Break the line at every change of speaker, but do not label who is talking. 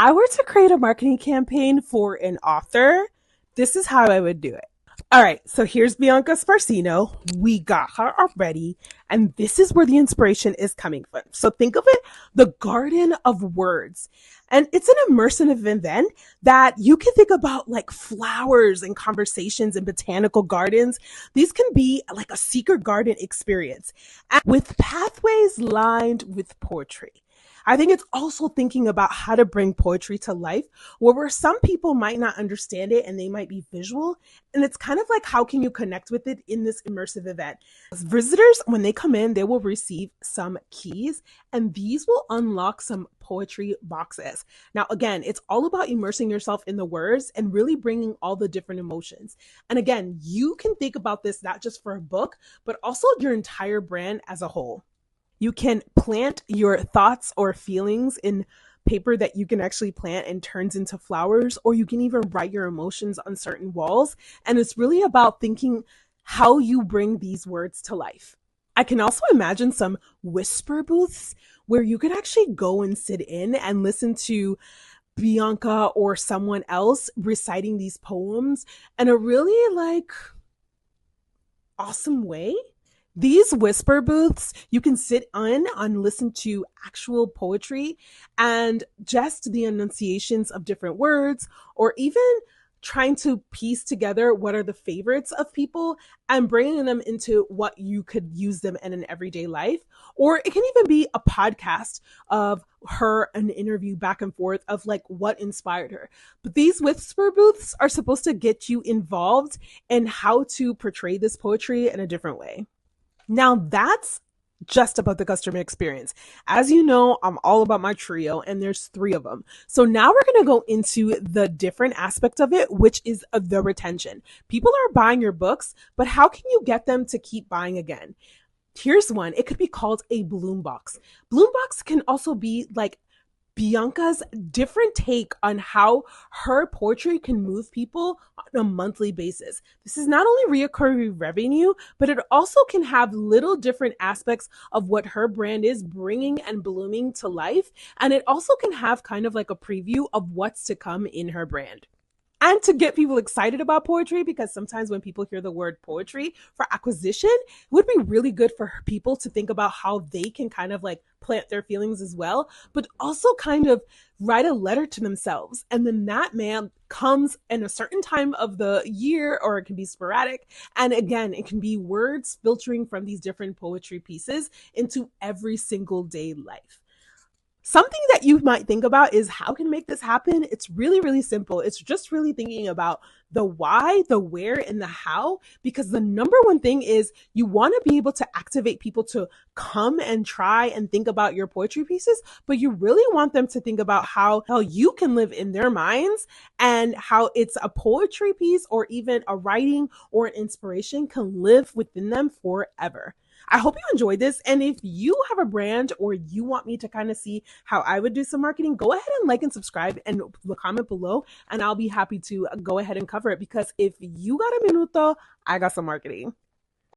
I were to create a marketing campaign for an author, this is how I would do it. All right, so here's Bianca Sparcino. We got her already, and this is where the inspiration is coming from. So think of it, the garden of words. And it's an immersive event that you can think about like flowers and conversations and botanical gardens. These can be like a secret garden experience with pathways lined with poetry. I think it's also thinking about how to bring poetry to life where some people might not understand it and they might be visual. And it's kind of like, how can you connect with it in this immersive event? As visitors, when they come in, they will receive some keys and these will unlock some poetry boxes. Now, again, it's all about immersing yourself in the words and really bringing all the different emotions. And again, you can think about this not just for a book, but also your entire brand as a whole. You can plant your thoughts or feelings in paper that you can actually plant and turns into flowers, or you can even write your emotions on certain walls. And it's really about thinking how you bring these words to life. I can also imagine some whisper booths where you could actually go and sit in and listen to Bianca or someone else reciting these poems in a really awesome way. These whisper booths, you can sit in and listen to actual poetry and just the enunciations of different words, or even trying to piece together what are the favorites of people and bringing them into what you could use them in an everyday life. Or it can even be a podcast of her, an interview back and forth of like what inspired her. But these whisper booths are supposed to get you involved in how to portray this poetry in a different way. Now that's just about the customer experience. As you know, I'm all about my trio and there's 3 of them. So now we're going to go into the different aspect of it, which is the retention. People are buying your books, but how can you get them to keep buying again? Here's one. It could be called a bloom box. Bloom box can also be like Bianca's different take on how her poetry can move people on a monthly basis. This is not only reoccurring revenue, but it also can have little different aspects of what her brand is bringing and blooming to life. And it also can have kind of like a preview of what's to come in her brand. And to get people excited about poetry, because sometimes when people hear the word poetry for acquisition, it would be really good for people to think about how they can kind of like plant their feelings as well, but also kind of write a letter to themselves. And then that man comes in a certain time of the year, or it can be sporadic. And again, it can be words filtering from these different poetry pieces into every single day life. Something that you might think about is how can I make this happen? It's really, really simple. It's just really thinking about the why, the where, and the how, because the number one thing is you want to be able to activate people to come and try and think about your poetry pieces, but you really want them to think about how you can live in their minds and how it's a poetry piece or even a writing or an inspiration can live within them forever. I hope you enjoyed this. And if you have a brand or you want me to kind of see how I would do some marketing, go ahead and like and subscribe and comment below. And I'll be happy to go ahead and cover it, because if you got a minuto, I got some marketing.